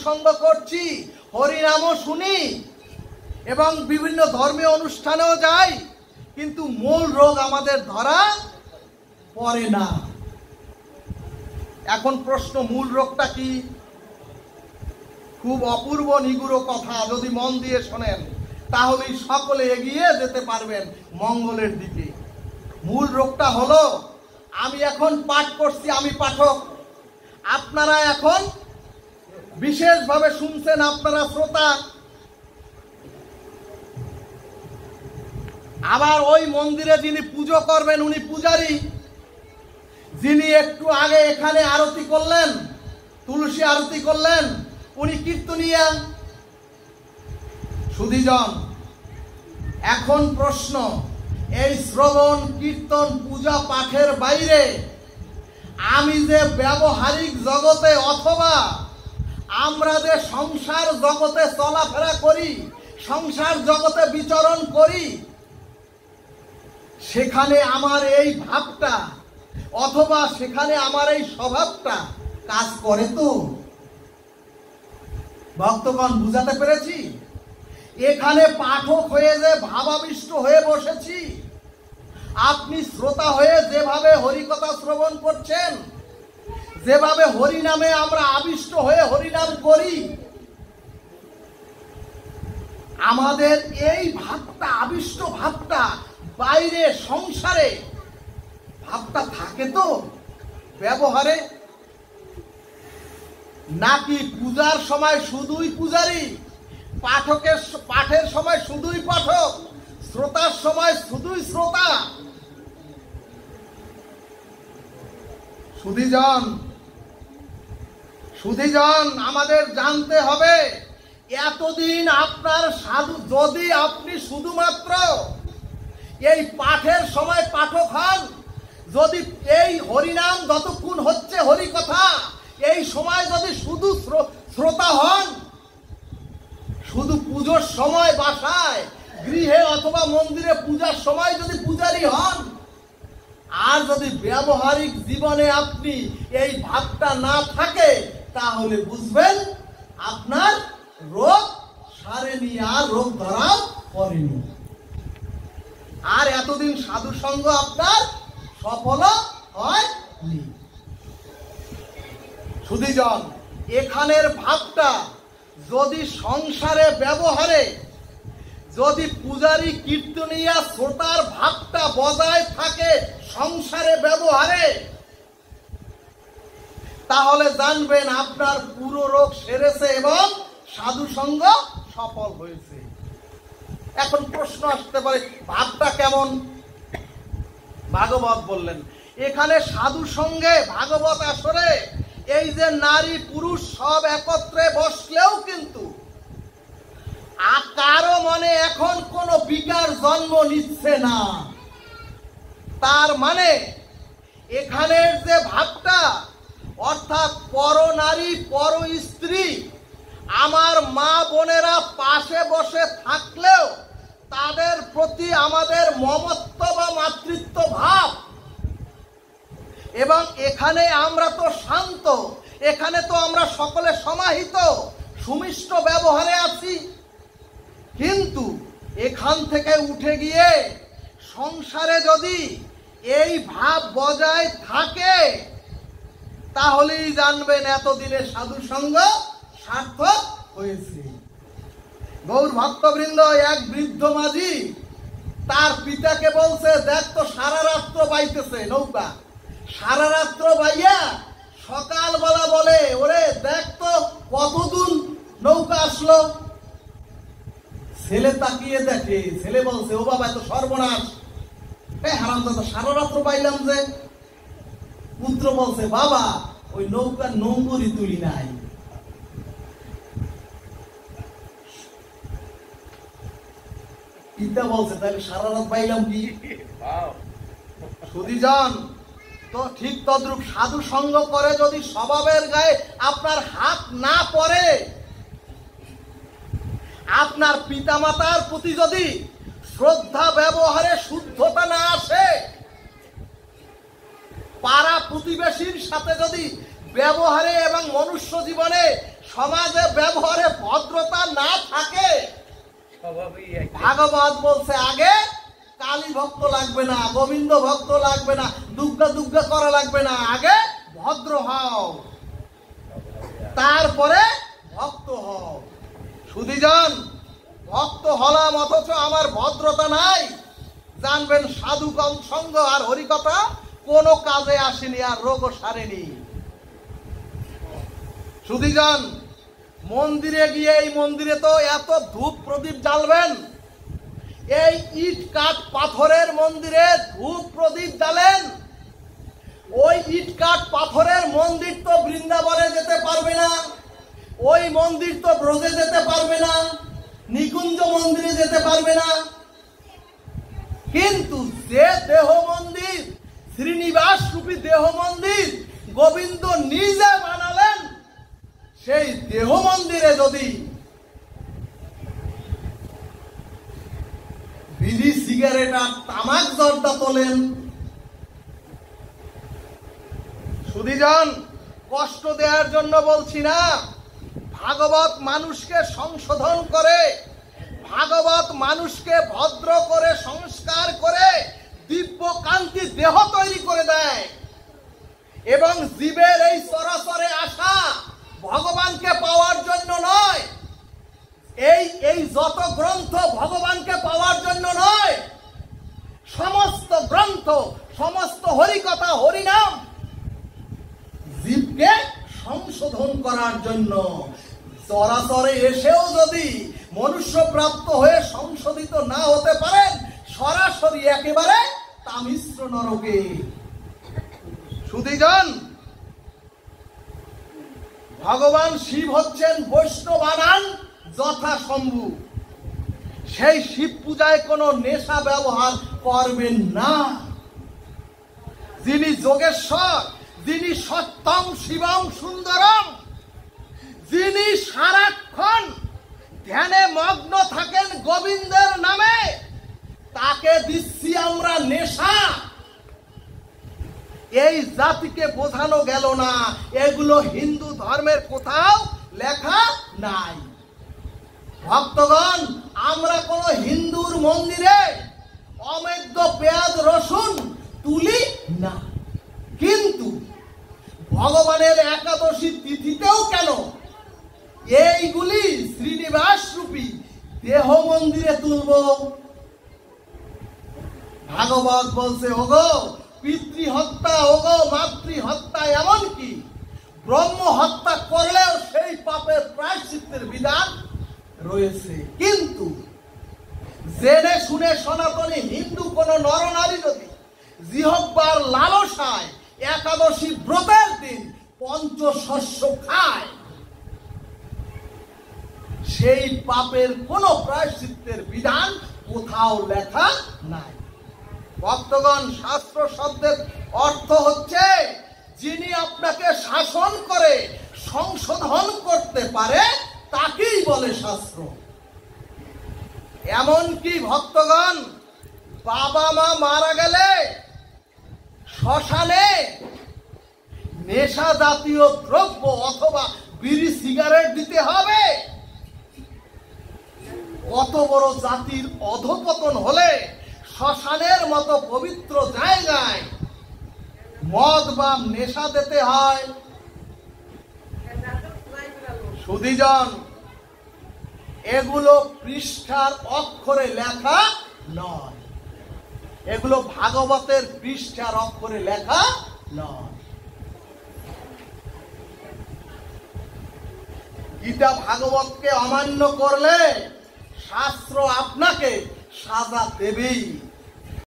সঙ্গ করছি, হরিনামও শুনি এবং বিভিন্ন ধর্মীয় অনুষ্ঠানেও যাই, কিন্তু মূল রোগ আমাদের ধরা পড়ে না। এখন প্রশ্ন, মূল রোগটা কি? খুব অপূর্ব নিগুড় কথা, যদি মন দিয়ে শোনেন তাহলেই সকলে এগিয়ে যেতে পারবেন মঙ্গলের দিকে। মূল রোগটা হলো, আমি এখন পাঠ করছি, আমি পাঠক, আপনারা এখন বিশেষভাবে শুনছেন, আপনারা শ্রোতা। আবার ওই মন্দিরে যিনি পুজো করবেন উনি পূজারী, যিনি একটু আগে এখানে আরতি করলেন, তুলসী আরতি করলেন, উনি কীর্তনিয়া। সুধীজন, এখন প্রশ্ন, এই শ্রবণ কীর্তন পূজা পাঠের বাইরে আমি যে ব্যবহারিক জগতে অথবা আমরা যে সংসার জগতে চলাফেরা করি, সংসার জগতে বিচরণ করি, সেখানে আমার এই ভাবটা অথবা সেখানে আমার এই স্বভাবটা কাজ করে তো? ভক্তগণ, বুঝাতে পেরেছি? এখানে পাঠক হয়ে যে ভাবাবিষ্ট হয়ে বসেছি, আপনি শ্রোতা হয়ে যেভাবে হরিকথা শ্রবণ করছেন, যেভাবে হরিনামে আমরা আবিষ্ট হয়ে হরিনাম করি, আমাদের এই ভাবটা, আবিষ্ট ভাবটা বাইরে সংসারে ভাবটা থাকে তো ব্যবহারে? নাকি পূজার সময় শুধুই পূজারী, পাঠের সময় শুধুই পাঠক, শ্রোতার সময় শুধুই শ্রোতা? সুধীজন, আমাদের জানতে হবে, এতদিন আপনার সাধু, যদি আপনি শুধুমাত্র এই পাঠের সময় পাঠক হন, যদি এই হরিনাম যতক্ষণ হচ্ছে হরিকথা এই সময় যদি শুধু শ্রোতা হন, শুধু পুজোর সময় বাসায় গৃহে অথবা মন্দিরে পূজার সময় যদি পূজারী হন, আর যদি ব্যবহারিক জীবনে আপনি এই ভাবটা না থাকে, তাহলে বুঝবেন আপনার রোগ সারেনি, আর রোগ ধরা পড়েনি, আর এতদিন সাধু সঙ্গ আপনার সফল হয়নি। সুধীজন, এখানের ভাবটা যদি সংসারে ব্যবহারে, যদি পূজারী কীর্তনিয়া শ্রোতার ভাবটা বজায় থাকে সংসারে ব্যবহারে, তাহলে জানবেন আপনার পুরো রোগ সেরেছে এবং সাধু সঙ্গ সফল হয়েছে। এখন প্রশ্ন আসতে পারে, ভাবটা কেমন? ভাগবত বললেন, এখানে সাধু সঙ্গে ভাগবত আসরে এই যে নারী পুরুষ সব একত্রে বসলেও কিন্তু কারো মনে এখন কোনো বিকার জন্ম নিচ্ছে না। তার মানে এখানের যে ভাবটা, অর্থাৎ পর নারী পর স্ত্রী, আমার মা বোনেরা পাশে বসে থাকলেও তাদের প্রতি আমাদের মমত্ব বা মাতৃত্ব ভাব, এবং এখানে আমরা তো শান্ত, এখানে তো আমরা সকলে সমাহিত সুমিষ্ট ব্যবহারে আছি, কিন্তু এখান থেকে উঠে গিয়ে সংসারে যদি এই ভাব বজায় থাকে, তাহলেই জানবেন এতদিনে সাধু সঙ্গ সার্থক হয়েছে। গৌর ভক্তবৃন্দ, এক বৃদ্ধ মাঝি তার পিতাকে বলছে, দেখ তো সারা রাত্র বাইতেছে নৌকা, সারা রাত্র বাইয়া সকালবেলা বলে, ওরে দেখ তো কতদূর নৌকা আসলো। ছেলে তাকিয়ে দেখে, ছেলে বলছে, ও বাবা এত সর্বনাশ, হারামজাদা সারা রাত্র পাইলাম যে। পুত্র বলছে, বাবা ওই নৌকার নম্বরই তুলি নাই। পিতা বলছে, তাহলে সারা রাত পাইলাম কি? সুধীজন, তো ঠিক তদ্রূপ সাধু সঙ্গ করে যদি স্বভাবের গায়ে আপনার হাত না পড়ে, আপনার পিতামাতার প্রতি যদি শ্রদ্ধা ব্যবহারে শুদ্ধতা না আসে, পাড়া প্রতিবেশীর সাথে যদি ব্যবহারে এবং মনুষ্য জীবনে সমাজে ব্যবহারে ভদ্রতা না থাকে, ভাগবত বলছে আগে কালী ভক্ত লাগবে না, গোবিন্দ ভক্ত লাগবে না, দুর্গা দুর্গা করা লাগবে না, আগে ভদ্র হও, তারপরে ভক্ত হও। সুধীজন, ভক্ত হলাম অথচ আমার ভদ্রতা নাই, জানবেন সাধু কম সঙ্গ আর হরিকথা কোনো কাজে আসেনি, আর রোগও সারেনি। সুধীজন, মন্দিরে গিয়ে এই মন্দিরে তো এত ধূপ প্রদীপ জ্বালবেন, এই ইট কাঠ পাথরের মন্দিরে ধূপ প্রদীপ জ্বালেন, ওই ইট কাঠ পাথরের মন্দির তো বৃন্দাবনে যেতে পারবে না, ওই মন্দির তো ব্রজে যেতে পারবে না, নিকুঞ্জ মন্দিরে যেতে পারবে না। কিন্তু যে দেহ মন্দির, শ্রীনিবাস রূপী দেহ মন্দির গোবিন্দ নিজে বানালেন, সেই দেহ মন্দিরে যদি বিড়ি সিগারেট আর তামাক জর্দা তোলেন, সুধীজন, কষ্ট দেওয়ার জন্য বলছি না, ভাগবত মানুষকে সংশোধন করে, ভাগবত মানুষকে ভদ্র করে সংস্কার করে দিব্য কান্তি দেহ তৈরি করে দেয়, এবং জীবের এই চরাচরে আসা ভগবানকে পাওয়ার জন্য নয়, এই যত গ্রন্থ ভগবানকে পাওয়ার জন্য নয়, সমস্ত গ্রন্থ, সমস্ত হরিকথা হরিনাম জীবকে সংশোধন করার জন্য। চরাচরে এসেও যদি মনুষ্য প্রাপ্ত হয়ে সংশোধিত না হতে পারেন, সরাসরি একেবারে তামিশ্র নরকে। সুধীজন, ভগবান শিব হচ্ছেন বৈষ্ণবানান যথাসম্ভু, সেই শিব পূজায় কোনো নেশা ব্যবহার করবেন না। যিনি যোগেশ্বর, যিনি সত্যম শিবম সুন্দরম, যিনি সারাক্ষণ ধ্যানে মগ্ন থাকেন গোবিন্দের নামে, তাকে দিচ্ছি আমরা নেশা। এই জাতিকে বোঝানো গেল না, এগুলো হিন্দু ধর্মের কোথাও লেখা নাই। ভক্তগণ, আমরা কোন হিন্দুর মন্দিরে অমেদ্য পেঁয়াজ রসুন তুলি না, কিন্তু ভগবানের একাদশী তিথিতেও কেন এইগুলি শ্রীনিবাস রূপী দেহ মন্দিরে তুলব? ভাগবত বলছে, ওগো পিতৃ হত্যা, ওগো মাতৃ হত্যা, এমনকি ব্রহ্ম হত্যা করলেও সেই পাপের প্রায়শ্চিত্তের বিধান রয়েছে। কিন্তু জেনে শুনে সনাতনী হিন্দু কোন নরনারী যদি জিহ্বার লালসায় একাদশী ব্রতের দিন পঞ্চশস্য খায়, সেই পাপের কোন প্রায়শ্চিত্তের বিধান কোথাও লেখা নাই। ভক্তগণ, শাস্ত্র শব্দের অর্থ হচ্ছে যিনি আপনাকে শাসন করে সংশোধন করতে পারে, তাকেই বলে শাস্ত্র। এমনকি ভক্তগণ, বাবা মা মারা গেলে শ্মশানে নেশা জাতীয় দ্রব্য অথবা বিড়ি সিগারেট দিতে হবে। কত বড় জাতির অধঃপতন হলে শ্মশানের মতো পবিত্র জায়গায় মদ বা নেশা দিতে হয়? সুধীজন, এগুলো পৃষ্ঠার অক্ষরে লেখা নয়, এগুলো ভাগবতের পৃষ্ঠার অক্ষরে লেখা নয়। গীতা ভাগবতকে অমান্য করলে শাস্ত্র আপনাকে সাজা দেবেই।